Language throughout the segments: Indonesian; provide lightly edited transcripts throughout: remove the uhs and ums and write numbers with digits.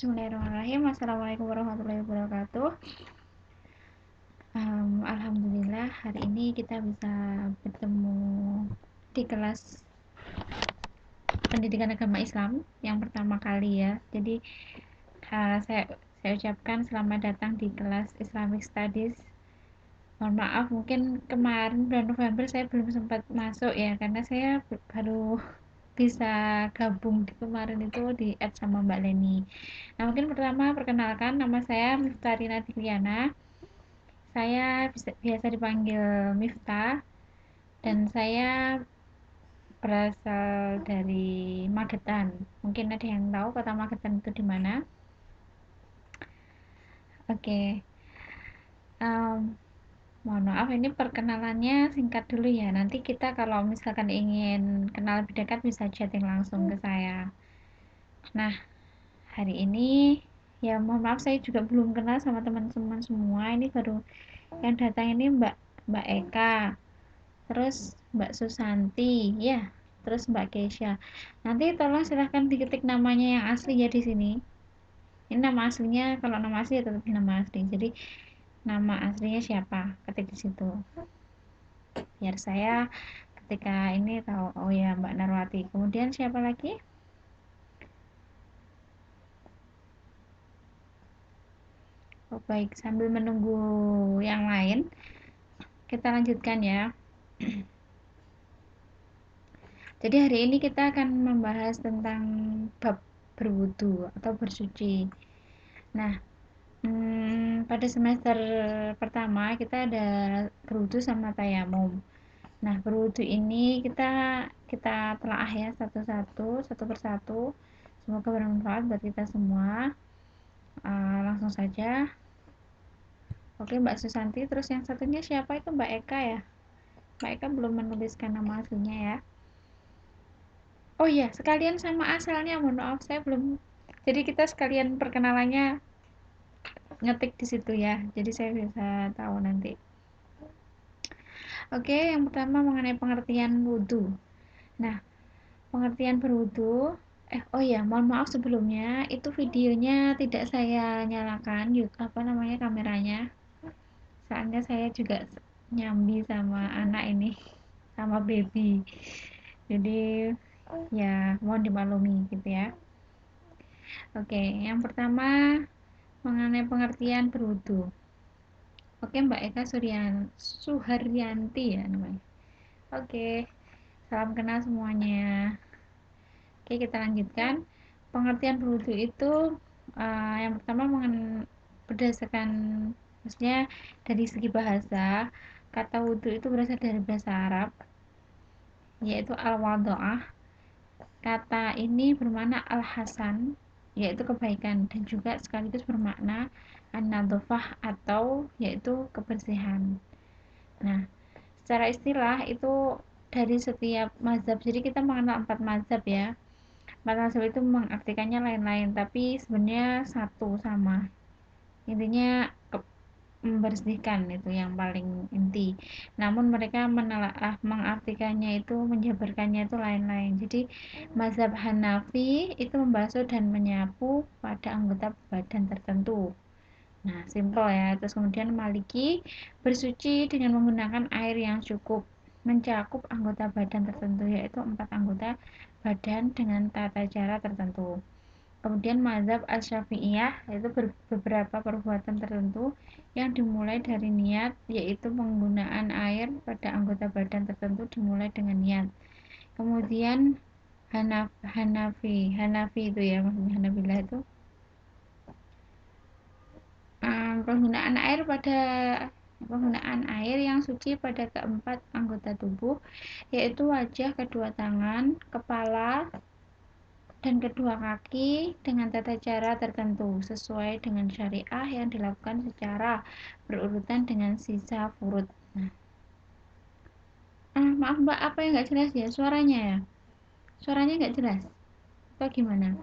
Bismillahirrahmanirrahim. Assalamualaikum warahmatullahi wabarakatuh. Alhamdulillah hari ini kita bisa bertemu di kelas pendidikan agama Islam yang pertama kali ya. Jadi saya ucapkan selamat datang di kelas Islamic Studies. Mohon maaf mungkin kemarin bulan November saya belum sempat masuk ya, karena saya baru bisa gabung di kemarin itu di add sama Mbak Leni. Nah, mungkin pertama perkenalkan, nama saya Miftarina Diliana. Saya biasa dipanggil Miftah, dan saya berasal dari Magetan. Mungkin ada yang tahu kota Magetan itu di mana? Oke. Mohon maaf, ini perkenalannya singkat dulu ya. Nanti kita kalau misalkan ingin kenal lebih dekat bisa chatting langsung ke saya. Nah, hari ini ya mohon maaf saya juga belum kenal sama teman-teman semua. Ini baru yang datang ini Mbak Eka, terus Mbak Susanti, ya, terus Mbak Keisha. Nanti tolong silahkan diketik namanya yang asli ya di sini. Ini nama aslinya, kalau nama asli ya tetap nama asli. Jadi nama aslinya siapa, ketik di situ. Biar saya ketika ini tahu, oh ya Mbak Narwati. Kemudian siapa lagi? Oh, baik, sambil menunggu yang lain, kita lanjutkan ya. Jadi hari ini kita akan membahas tentang bab berwudu atau bersuci. Nah, pada semester pertama kita ada berwudu sama tayamum. Nah, berwudu ini kita telaah ya satu-satu, satu persatu. Semoga bermanfaat buat kita semua. Langsung saja. Oke, Mbak Susanti. Terus yang satunya siapa itu? Mbak Eka ya? Mbak Eka belum menuliskan nama aslinya ya. Oh iya, sekalian sama asalnya, mohon maaf saya belum. Jadi kita sekalian perkenalannya ngetik di situ ya. Jadi saya bisa tahu nanti. Oke, yang pertama mengenai pengertian wudhu. Nah, pengertian berwudhu. Oh iya, mohon maaf sebelumnya itu videonya tidak saya nyalakan apa namanya kameranya. Soalnya saya juga nyambi sama anak ini, sama baby. Jadi ya mohon dimaklumi gitu ya. Oke, yang pertama mengenai pengertian berwudu. Oke, Mbak Eka Suharyanti ya namanya. Oke, salam kenal semuanya. Oke, kita lanjutkan. Pengertian berwudu itu yang pertama berdasarkan, maksudnya dari segi bahasa, kata wudu itu berasal dari bahasa Arab, yaitu al-wado'ah. Kata ini bermakna al-hasan, yaitu kebaikan, dan juga sekaligus bermakna an-nadhofah, atau yaitu kebersihan. Nah, secara istilah itu dari setiap mazhab, jadi kita mengenal 4 mazhab ya. 4 mazhab itu mengartikannya lain-lain, tapi sebenarnya satu sama. Intinya membersihkan, itu yang paling inti. Namun mereka menelaah mengartikannya itu, menjabarkannya itu lain-lain. Jadi mazhab Hanafi itu membasuh dan menyapu pada anggota badan tertentu. Nah, simpel ya. Terus kemudian Maliki bersuci dengan menggunakan air yang cukup mencakup anggota badan tertentu, yaitu 4 anggota badan dengan tata cara tertentu. Kemudian mazhab Asy-Syafi'iyah yaitu beberapa perbuatan tertentu yang dimulai dari niat, yaitu penggunaan air pada anggota badan tertentu dimulai dengan niat. Kemudian Hanafi itu ya, maksudnya Hanabilah itu penggunaan air yang suci pada keempat anggota tubuh, yaitu wajah, kedua tangan, kepala, dan kedua kaki dengan tata cara tertentu sesuai dengan syariah yang dilakukan secara berurutan dengan sisa furud. Maaf Mbak, apa yang nggak jelas ya suaranya ya? Suaranya nggak jelas atau gimana?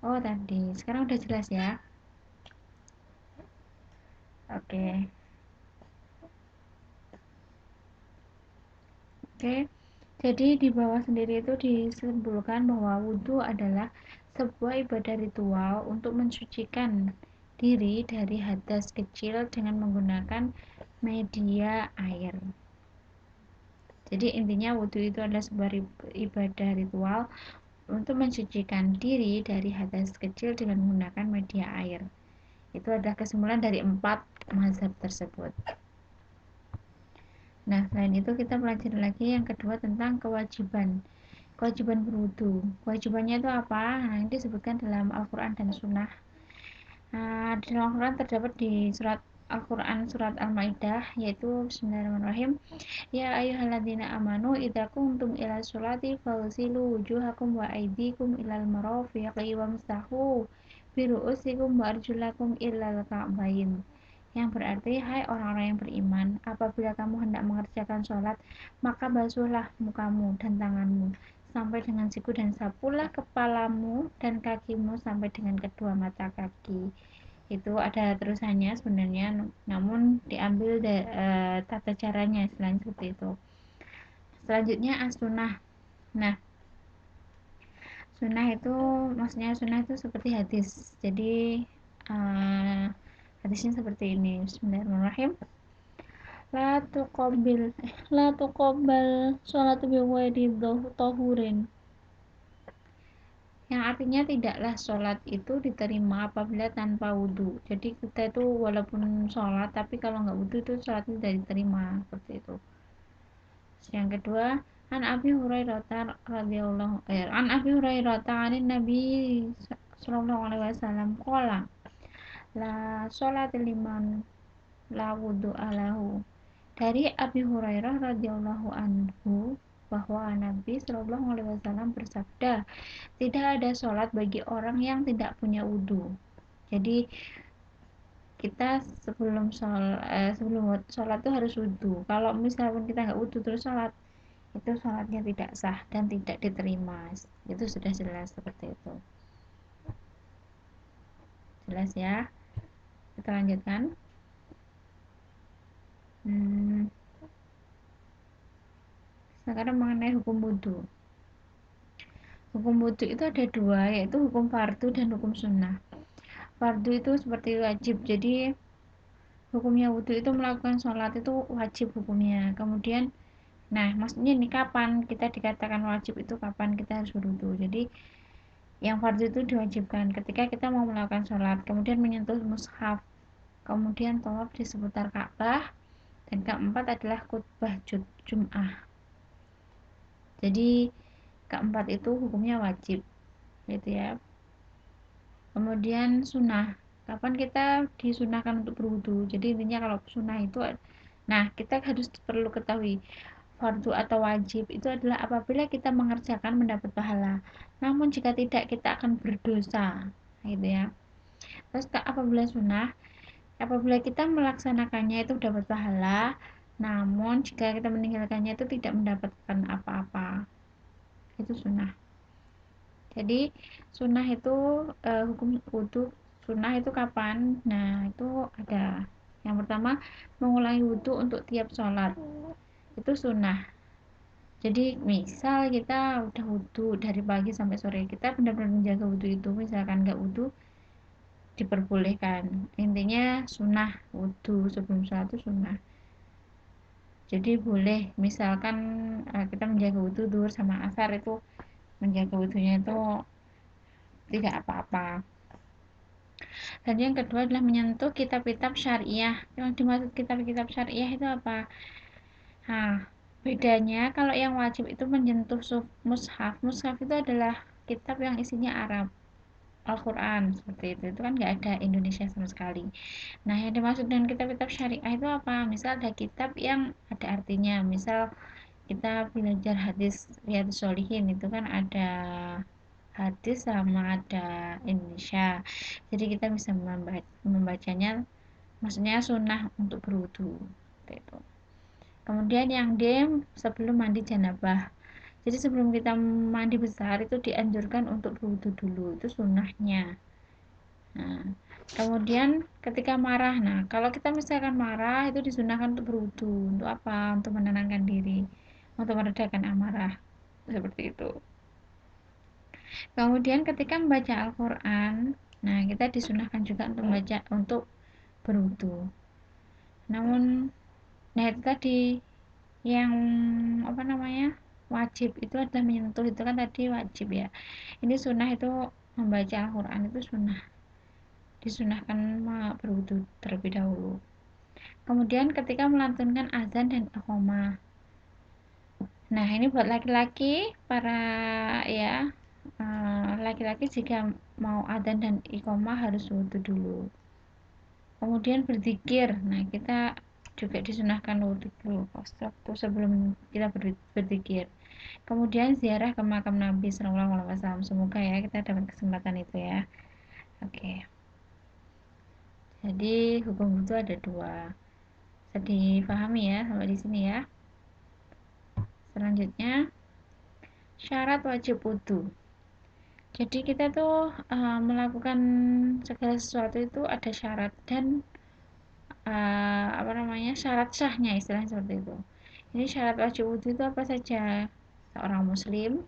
Oh tadi, sekarang udah jelas ya? Oke. Oke, Jadi di bawah sendiri itu disimpulkan bahwa wudhu adalah sebuah ibadah ritual untuk mensucikan diri dari hadas kecil dengan menggunakan media air. Jadi intinya wudhu itu adalah sebuah ibadah ritual untuk mensucikan diri dari hadas kecil dengan menggunakan media air. Itu adalah kesimpulan dari 4 mazhab tersebut. Nah, selain itu kita pelajari lagi yang kedua tentang kewajiban berwudu. Kewajibannya itu apa? Nah, ini disebutkan dalam Al-Quran dan Sunnah. Di dalam Al-Quran terdapat di surat Al-Quran surat Al-Maidah, yaitu Bismillahirrahmanirrahim. Ya ayyuhalladzina amanu idza qumtum ila sholati faghsilu wujuhakum wa aydikum ilal marafiqi wamsahu bi ru'usikum wa arjulakum ilal ka'bayn. Yang berarti, hai orang-orang yang beriman, apabila kamu hendak mengerjakan sholat, maka basuhlah mukamu dan tanganmu sampai dengan siku dan sapulah kepalamu dan kakimu sampai dengan kedua mata kaki. Itu ada terusannya sebenarnya, namun diambil tata caranya selain seperti itu. Selanjutnya as-sunnah. Nah, sunnah itu maksudnya sunnah itu seperti hadis. Jadi hadisnya seperti ini. Bismillahirrahmanirrahim. La tuqabbil la tuqabbal sholatu bi ghairi tahurin. Yang artinya tidaklah sholat itu diterima apabila tanpa wudhu. Jadi kita itu walaupun sholat tapi kalau nggak wudhu itu sholat itu tidak diterima, seperti itu. Yang kedua, an Abi Hurairah radhiyallahu an Abi Hurairah anin Nabi sallallahu alaihi wasallam qala la sholat liman la wudhu alahu. Dari Abi Hurairah radhiyallahu anhu bahwa Nabi Shallallahu alaihi wasallam bersabda, tidak ada sholat bagi orang yang tidak punya wudhu. Jadi kita sebelum sholat itu harus wudhu. Kalau misalkan kita nggak wudhu terus sholat, itu sholatnya tidak sah dan tidak diterima. Itu sudah jelas seperti itu. Jelas ya? Kita lanjutkan. Sekarang mengenai hukum wudhu. Hukum wudhu itu ada dua, yaitu hukum fardu dan hukum sunnah. Fardu itu seperti wajib, jadi hukumnya wudhu itu melakukan sholat itu wajib hukumnya. Kemudian, nah maksudnya ini kapan kita dikatakan wajib, itu kapan kita harus berwudhu. Jadi yang fardu itu diwajibkan ketika kita mau melakukan sholat, kemudian menyentuh mushaf, kemudian tawaf di seputar Ka'bah, dan keempat adalah khutbah Jum'ah. Jadi keempat itu hukumnya wajib, gitu ya. Kemudian sunnah, kapan kita disunahkan untuk berwudu. Jadi intinya kalau sunnah itu, nah kita harus perlu ketahui fardu atau wajib itu adalah apabila kita mengerjakan mendapat pahala, namun jika tidak kita akan berdosa, gitu ya. Terus apabila sunnah, apabila kita melaksanakannya itu dapat pahala, namun jika kita meninggalkannya itu tidak mendapatkan apa-apa. Itu sunnah. Jadi sunnah itu hukum wudhu sunnah itu kapan? Nah itu ada. Yang pertama, mengulangi wudhu untuk tiap sholat, itu sunnah. Jadi misal kita udah wudhu dari pagi sampai sore, kita benar-benar menjaga wudhu itu. Misalkan nggak wudhu, diperbolehkan. Intinya sunnah, wudhu sebelum sholat itu sunnah. Jadi boleh misalkan kita menjaga wudhu duhur sama asar, itu menjaga wudhunya itu tidak apa-apa. Dan yang kedua adalah menyentuh kitab-kitab syariah. Yang dimaksud kitab-kitab syariah itu apa? Nah, bedanya kalau yang wajib itu menyentuh mushaf. Mushaf itu adalah kitab yang isinya Arab, Al-Quran seperti itu kan nggak ada Indonesia sama sekali. Nah, yang dimaksud dengan kitab-kitab syariah itu apa? Misal ada kitab yang ada artinya, misal kita belajar hadis Riyadhus Shalihin, itu kan ada hadis sama ada Indonesia, jadi kita bisa membacanya, maksudnya sunnah untuk berwudu gitu. Kemudian yang D, sebelum mandi janabah, jadi sebelum kita mandi besar itu dianjurkan untuk berwudu dulu, itu sunnahnya. Nah, kemudian ketika marah, kalau kita misalkan marah itu disunahkan untuk berwudu. Untuk apa? Untuk menenangkan diri. untuk meredakan amarah, seperti itu. Kemudian ketika membaca Al-Quran, nah kita disunahkan juga untuk membaca untuk berwudu. Namun, nah itu tadi yang apa namanya, wajib itu adalah menyentuh, itu kan tadi wajib ya. Ini sunnah, itu membaca Al-Quran itu sunnah, disunahkan berwudu terlebih dahulu. Kemudian ketika melantunkan azan dan iqamah. Nah, ini buat laki-laki, para ya laki-laki jika mau adzan dan iqamah harus wudu dulu. Kemudian berzikir. Nah, kita juga disunahkan wudu dulu waktu sebelum kita berzikir. Kemudian ziarah ke makam Nabi Sallallahu Alaihi Wasallam. Semoga ya kita dapat kesempatan itu ya. Oke. Jadi hukum wudu ada dua. Bisa dipahami ya sampai di sini ya. Selanjutnya syarat wajib wudu. Jadi kita tuh melakukan segala sesuatu itu ada syarat dan apa namanya, syarat sahnya, istilahnya seperti itu. Ini syarat wajib wudhu itu apa saja? Seorang muslim,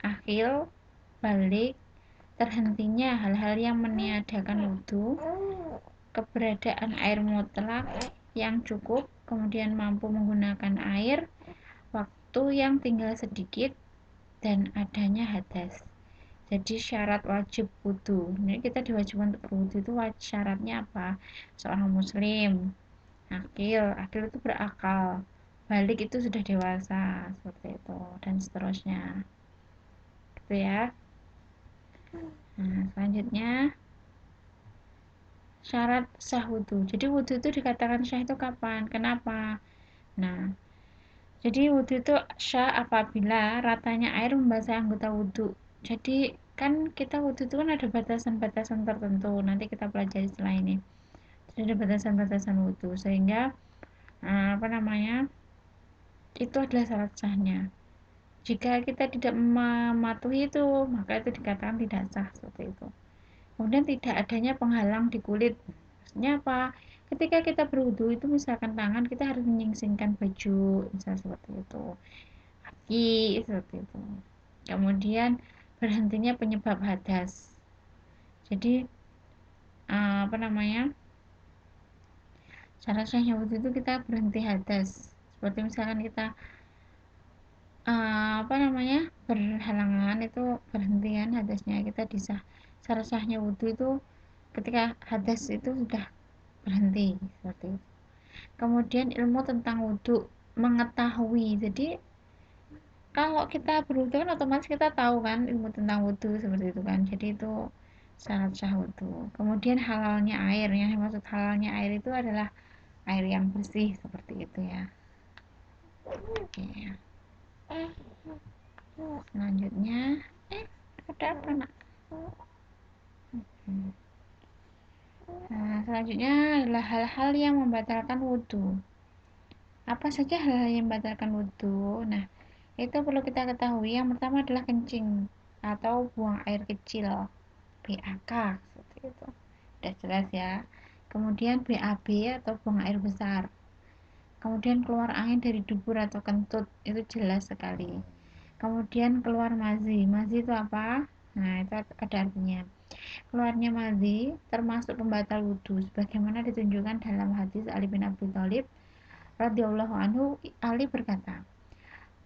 akil, balik, terhentinya hal-hal yang meniadakan wudhu, keberadaan air mutlak yang cukup, kemudian mampu menggunakan air, waktu yang tinggal sedikit, dan adanya hadas. Jadi syarat wajib wudhu, ini kita diwajibkan untuk berwudhu itu syaratnya apa? Seorang muslim, akil itu berakal, balik itu sudah dewasa, seperti itu, dan seterusnya, gitu ya. Nah, selanjutnya syarat sah wudhu. Jadi wudhu itu dikatakan sah itu kapan, kenapa? Nah, jadi wudhu itu sah apabila ratanya air membasahi anggota wudhu. Jadi kan kita wudhu itu kan ada batasan-batasan tertentu, nanti kita pelajari setelah ini. Jadi ada batasan-batasan wudhu, sehingga apa namanya, itu adalah syarat sahnya. Jika kita tidak mematuhi itu, maka itu dikatakan tidak sah, seperti itu. Kemudian tidak adanya penghalang di kulit. Maksudnya apa? Ketika kita berwudu itu misalkan tangan kita harus menyingsingkan baju, misal seperti itu. Kaki, seperti itu. Kemudian berhentinya penyebab hadas. Jadi apa namanya? Syarat sahnya wudu itu kita berhenti hadas. Seperti misalkan kita apa namanya, berhalangan, itu berhentian hadasnya, kita disah. Syarat sahnya wudhu itu ketika hadas itu sudah berhenti, seperti itu. Kemudian ilmu tentang wudhu, mengetahui. Jadi kalau kita berwudhu kan otomatis kita tahu kan ilmu tentang wudhu, seperti itu kan. Jadi itu syarat sah wudhu. Kemudian halalnya air, yang dimaksud halalnya air itu adalah air yang bersih, seperti itu ya. Oke. Selanjutnya ada apa nak? Nah, selanjutnya adalah hal-hal yang membatalkan wudhu. Apa saja hal-hal yang membatalkan wudhu? Nah, itu perlu kita ketahui. Yang pertama adalah kencing atau buang air kecil, BAK, seperti itu. Sudah jelas ya. Kemudian BAB atau buang air besar. Kemudian keluar angin dari dubur atau kentut, itu jelas sekali. Kemudian keluar mazi. Mazi itu apa? Nah, itu ada artinya. Keluarnya mazi termasuk pembatal wudhu, sebagaimana ditunjukkan dalam hadis Ali bin Abi Thalib radhiyallahu anhu. Ali berkata,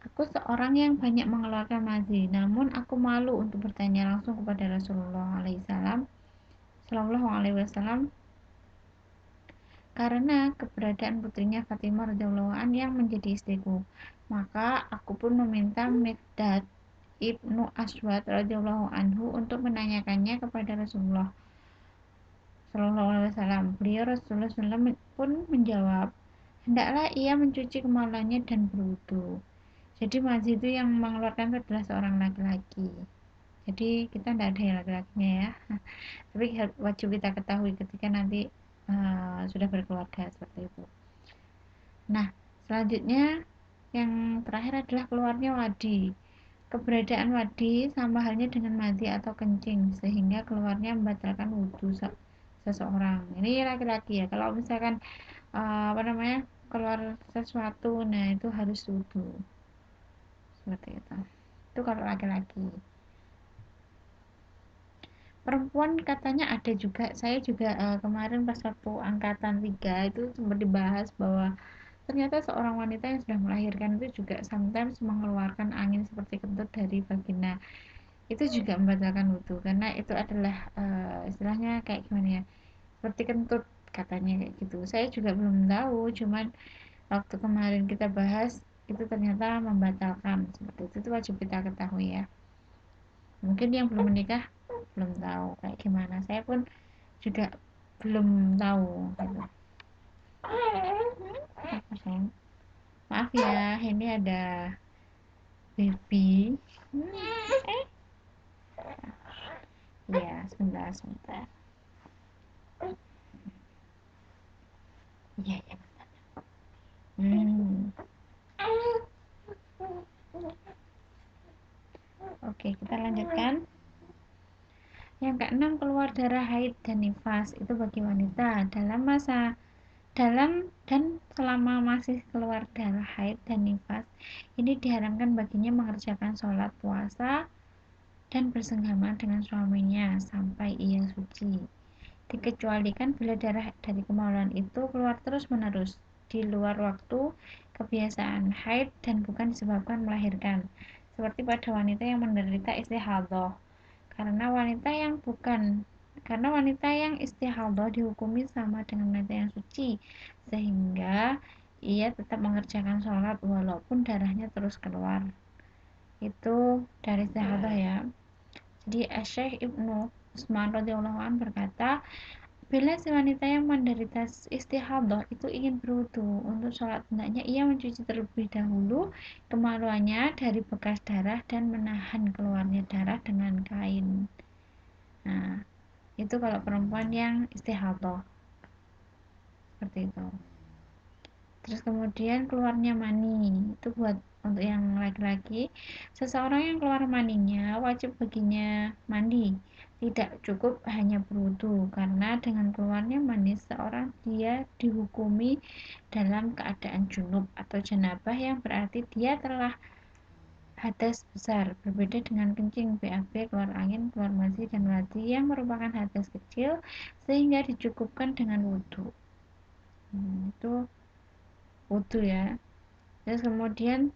aku seorang yang banyak mengeluarkan mazi, namun aku malu untuk bertanya langsung kepada Rasulullah Sallallahu Alaihi Wasallam karena keberadaan putrinya Fatimah radhiyallahu anha yang menjadi istriku. Maka aku pun meminta Miqdad ibnu Aswad radhiyallahu anhu untuk menanyakannya kepada Rasulullah Sallallahu Alaihi Wasallam. Beliau Rasulullah SAW pun menjawab, hendaklah ia mencuci kemaluannya dan berwudu. Jadi mazi itu yang mengeluarkan itu adalah seorang laki-laki. Jadi kita tidak ada yang laki-lakinya ya. Tapi wajib kita ketahui ketika nanti sudah berkeluarga, seperti itu. Nah, selanjutnya yang terakhir adalah keluarnya wadi. Keberadaan wadi sama halnya dengan mazi atau kencing, sehingga keluarnya membatalkan wudhu seseorang. Ini laki-laki ya. Kalau misalkan apa namanya, keluar sesuatu, nah itu harus wudhu. seperti itu kalau laki-laki. Perempuan katanya ada juga, saya juga kemarin pas waktu angkatan 3 itu sempat dibahas bahwa ternyata seorang wanita yang sudah melahirkan itu juga sometimes mengeluarkan angin seperti kentut dari vagina, itu juga membatalkan wudhu karena itu adalah istilahnya kayak gimana ya, seperti kentut katanya kayak gitu. Saya juga belum tahu, cuman waktu kemarin kita bahas itu ternyata membatalkan seperti itu wajib kita ketahui ya. Mungkin yang belum menikah belum tahu kayak gimana, saya pun juga belum tahu gitu. Apa sayang? Maaf ya, ini ada baby. Ya, sebentar sebentar. Iya ya. Hmm. Oke, kita lanjutkan. Yang keenam, keluar darah haid dan nifas itu bagi wanita dalam dan selama masih keluar darah haid dan nifas, ini diharamkan baginya mengerjakan sholat, puasa, dan bersenggama dengan suaminya sampai ia suci. Dikecualikan bila darah dari kemaluan itu keluar terus-menerus di luar waktu kebiasaan haid dan bukan disebabkan melahirkan, seperti pada wanita yang menderita istihadah. Karena wanita yang istihadah dihukumi sama dengan wanita yang suci, sehingga ia tetap mengerjakan sholat walaupun darahnya terus keluar. Itu dari istihadah ya. Jadi Syekh Ibnu Utsman radhiyallahu anhu berkata, bila si wanita yang menderita istihadah itu ingin berwudu untuk sholat, hendaknya ia mencuci terlebih dahulu kemaluannya dari bekas darah dan menahan keluarnya darah dengan kain. Nah, itu kalau perempuan yang istihadah seperti itu. Terus kemudian keluarnya mani itu buat untuk yang laki-laki, seseorang yang keluar maninya wajib baginya mandi, tidak cukup hanya berwudu, karena dengan keluarnya mani seorang dia dihukumi dalam keadaan junub atau janabah, yang berarti dia telah hadas besar, berbeda dengan kencing, BAB, keluar angin, keluar mazi, dan wadi yang merupakan hadas kecil sehingga dicukupkan dengan wudhu. Itu wudhu ya. Terus kemudian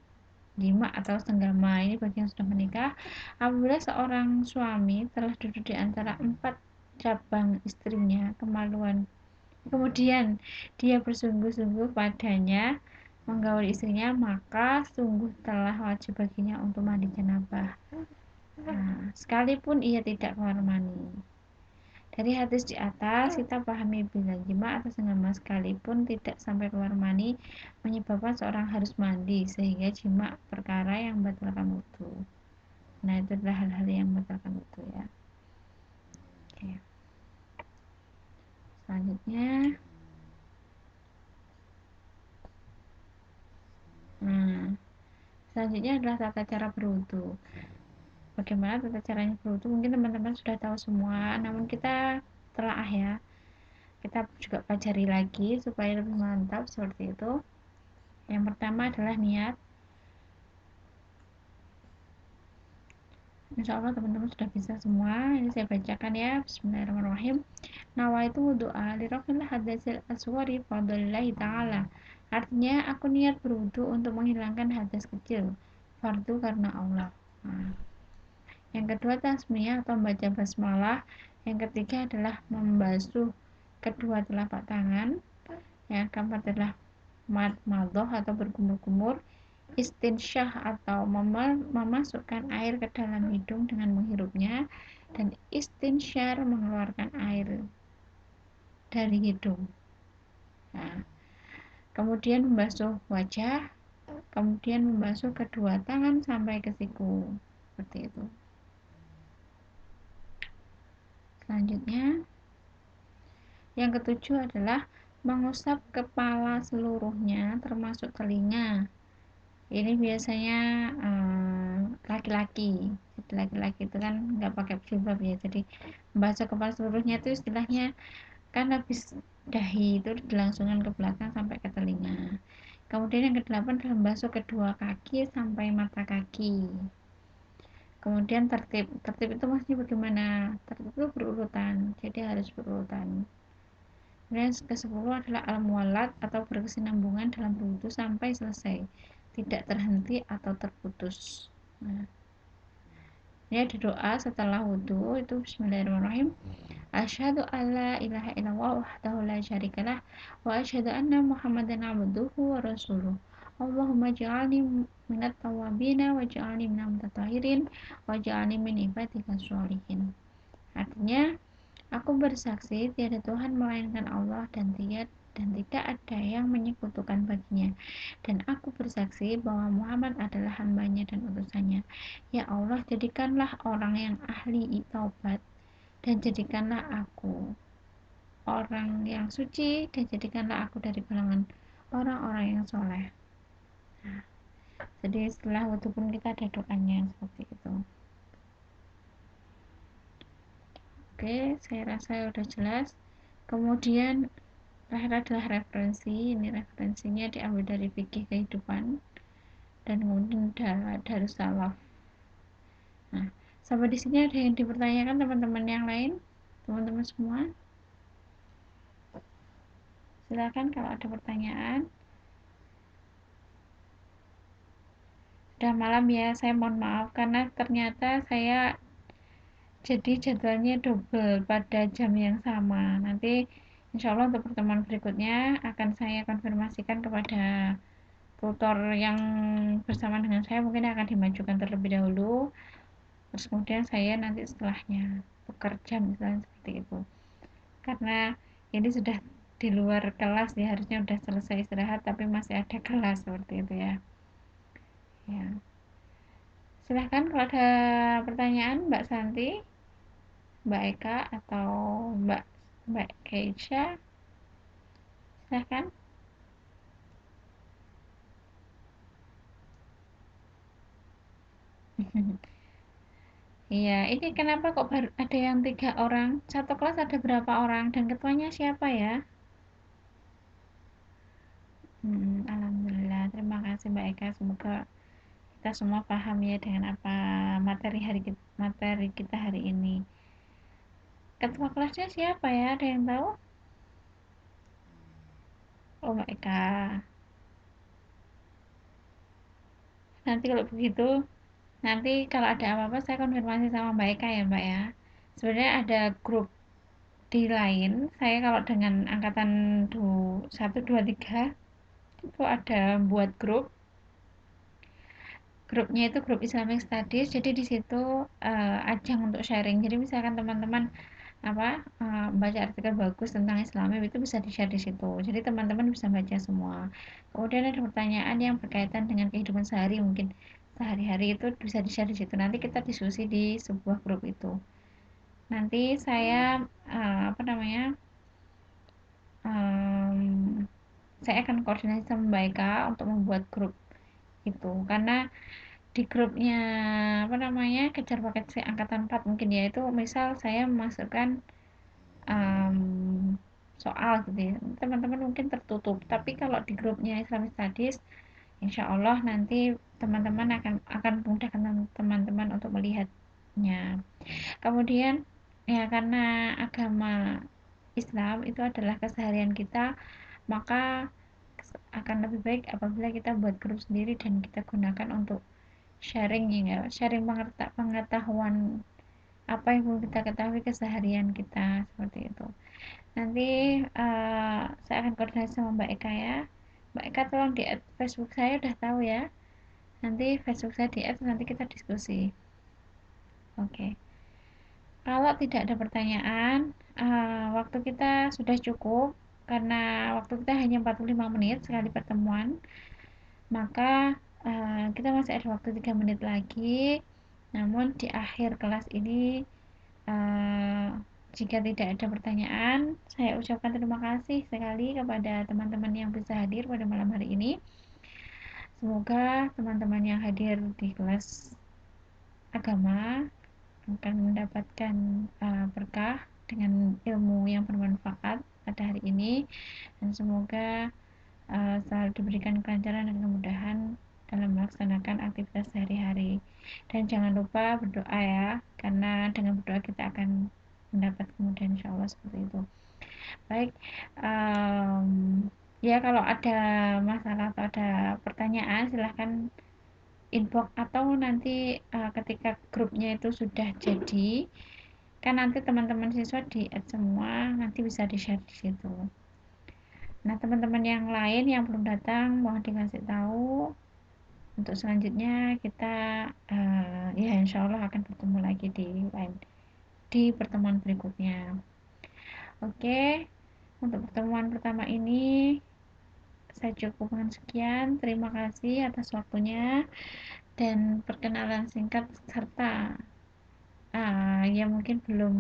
jima atau senggama ini bagi yang sudah menikah, apabila seorang suami telah duduk di antara 4 cabang istrinya kemaluan, kemudian dia bersungguh-sungguh padanya menggauli istrinya, maka sungguh telah wajib baginya untuk mandi janabah, sekalipun ia tidak keluar mani. Dari hadis di atas kita pahami bila jima atau senggama sekalipun tidak sampai keluar mani menyebabkan seorang harus mandi, sehingga jima perkara yang membatalkan wudhu. Nah, itu adalah hal-hal yang membatalkan wudhu ya. Oke. Selanjutnya selanjutnya adalah tata cara berwudhu. Bagaimana tata caranya berwudhu mungkin teman-teman sudah tahu semua, namun kita telaah ya, kita juga pelajari lagi supaya lebih mantap seperti itu. Yang pertama adalah niat. Insya Allah teman-teman sudah bisa semua. Ini saya bacakan ya. Bismillahirrahmanirrahim. Nawaitu wudu'a lirafil hadasil aswari fadlillahi ta'ala. Artinya aku niat berwudu untuk menghilangkan hadas kecil, fardu karena Allah. Nah, yang kedua tasmiyah atau membaca basmalah. Yang ketiga adalah membasuh kedua telapak tangan. Yang keempat adalah madmadoh atau berkumur-kumur, istinsyah atau memasukkan air ke dalam hidung dengan menghirupnya, dan istinsyar mengeluarkan air dari hidung. Nah, kemudian membasuh wajah, kemudian membasuh kedua tangan sampai ke siku, seperti itu. Selanjutnya yang ketujuh adalah mengusap kepala seluruhnya termasuk telinga. Ini biasanya laki-laki. Jadi laki-laki itu kan nggak pakai jilbab ya, jadi membasuh kepala seluruhnya itu istilahnya kan habis dahi itu dilangsungkan ke belakang sampai ke telinga. Kemudian yang kedelapan adalah membasuh kedua kaki sampai mata kaki. Kemudian tertib itu maksudnya bagaimana? Tertib itu berurutan, jadi harus berurutan. Kemudian ke-10 adalah al-muwalat atau berkesinambungan dalam berwudu sampai selesai, tidak terhenti atau terputus. Nah, ini ada doa setelah wudu itu bismillahirrahmanirrahim. Asyhadu alla ilaha illallah wahdahu la syarikalah wa asyhadu anna Muhammadan abduhu wa rasuluh. Allahumma ja'alni minat tawabina wa ja'alni minal mutatahhirin wa ja'alni min ibadika sholihin. Artinya, aku bersaksi tiada Tuhan melainkan Allah dan tidak ada yang menyekutukan baginya. Dan aku bersaksi bahwa Muhammad adalah hambanya dan utusannya. Ya Allah, jadikanlah orang yang ahli taubat dan jadikanlah aku orang yang suci dan jadikanlah aku dari kalangan orang-orang yang soleh. Nah, jadi setelah wudhu pun kita ada doanya seperti itu. Oke, saya rasa sudah jelas. Kemudian terakhir adalah referensi. Ini referensinya diambil dari fikih kehidupan dan kemudian dari salaf. Nah, sampai di sini ada yang dipertanyakan teman-teman yang lain, teman-teman semua. Silakan kalau ada pertanyaan. Sudah malam ya, saya mohon maaf karena ternyata saya jadi jadwalnya double pada jam yang sama. Nanti insya Allah untuk pertemuan berikutnya akan saya konfirmasikan kepada tutor yang bersama dengan saya, mungkin akan dimajukan terlebih dahulu, terus kemudian saya nanti setelahnya tukar jam misalnya seperti itu, karena ini sudah di luar kelas ya, harusnya sudah selesai istirahat tapi masih ada kelas seperti itu ya. Ya, silahkan kalau ada pertanyaan Mbak Santi, Mbak Eka, atau Mbak Mbak Keisha, silahkan. Iya, ini kenapa kok baru ada yang 3 orang? Satu kelas ada berapa orang? Dan ketuanya siapa ya? Alhamdulillah. Terima kasih Mbak Eka. Semoga kita semua paham ya dengan apa materi kita hari ini. Ketua kelasnya siapa ya? Ada yang tahu? Oh, Mbak Eka. Nanti kalau begitu, nanti kalau ada apa-apa saya konfirmasi sama Mbak Eka ya, Mbak ya. Sebenarnya ada grup di lain. Saya kalau dengan angkatan 1, 2, 3 itu ada buat grupnya itu grup Islamic Studies, jadi di situ ajang untuk sharing. Jadi misalkan teman-teman baca artikel bagus tentang Islam itu bisa di-share di situ, jadi teman-teman bisa baca semua. Kemudian ada pertanyaan yang berkaitan dengan kehidupan mungkin sehari-hari, itu bisa di-share di situ, nanti kita diskusi di sebuah grup itu. Nanti saya apa namanya um, saya akan koordinasi sama Mbak Eka untuk membuat grup itu, karena di grupnya apa namanya kejar paket si angkatan 4 mungkin ya, itu misal saya memasukkan um, soal gitu ya, teman-teman mungkin tertutup, tapi kalau di grupnya Islamic Studies insya Allah nanti teman-teman akan memudahkan teman-teman untuk melihatnya. Kemudian ya, karena agama Islam itu adalah keseharian kita, maka akan lebih baik apabila kita buat grup sendiri dan kita gunakan untuk sharing ya, sharing pengetahuan apa yang perlu kita ketahui keseharian kita seperti itu. Nanti saya akan koordinasi sama Mbak Eka ya. Mbak Eka tolong di add Facebook, saya udah tahu ya. Nanti Facebook saya di add, nanti kita diskusi. Oke. Kalau tidak ada pertanyaan, waktu kita sudah cukup karena waktu kita hanya 45 menit sekali pertemuan. Maka kita masih ada waktu 3 menit lagi. Namun di akhir kelas ini, uh, jika tidak ada pertanyaan, saya ucapkan terima kasih sekali kepada teman-teman yang bisa hadir pada malam hari ini. Semoga teman-teman yang hadir di kelas agama akan mendapatkan berkah dengan ilmu yang bermanfaat pada hari ini, dan semoga selalu diberikan kelancaran dan kemudahan dalam melaksanakan aktivitas sehari-hari. Dan jangan lupa berdoa ya, karena dengan berdoa kita akan mendapat kemudahan insya Allah seperti itu. Baik, um, ya kalau ada masalah atau ada pertanyaan silahkan inbox atau nanti ketika grupnya itu sudah jadi kan nanti teman-teman siswa di add semua, nanti bisa di share di situ. Nah, teman-teman yang lain yang belum datang mohon dikasih tahu. Untuk selanjutnya kita ya insya Allah akan bertemu lagi di pertemuan berikutnya. Oke, untuk pertemuan pertama ini saya cukupkan sekian. Terima kasih atas waktunya dan perkenalan singkat serta ya mungkin belum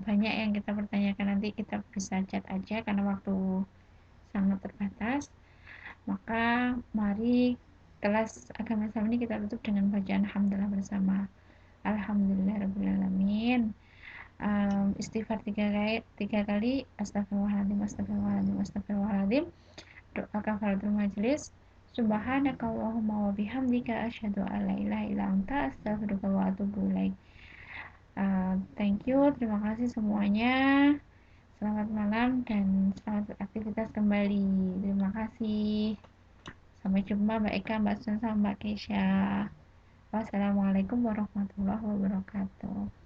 banyak yang kita pertanyakan, nanti kita bisa chat aja karena waktu sangat terbatas. Maka mari kelas agama Islam ini kita tutup dengan bacaan alhamdulillah bersama. Alhamdulillahirobbilalamin. Istighfar tiga kali, astagfirullahaladzim, astagfirullahaladzim, astagfirullahaladzim. Doa kafaratul majelis. Subhanakallahumma wa bihamdika asyhadu an la ilaha illa anta astaghfiruka wa atubu ilaik. Thank you, terima kasih semuanya. Selamat malam dan selamat beraktivitas kembali. Terima kasih. Sampai jumpa Mbak Eka, Mbak Sun, sama Mbak Keisha. Wassalamualaikum warahmatullahi wabarakatuh.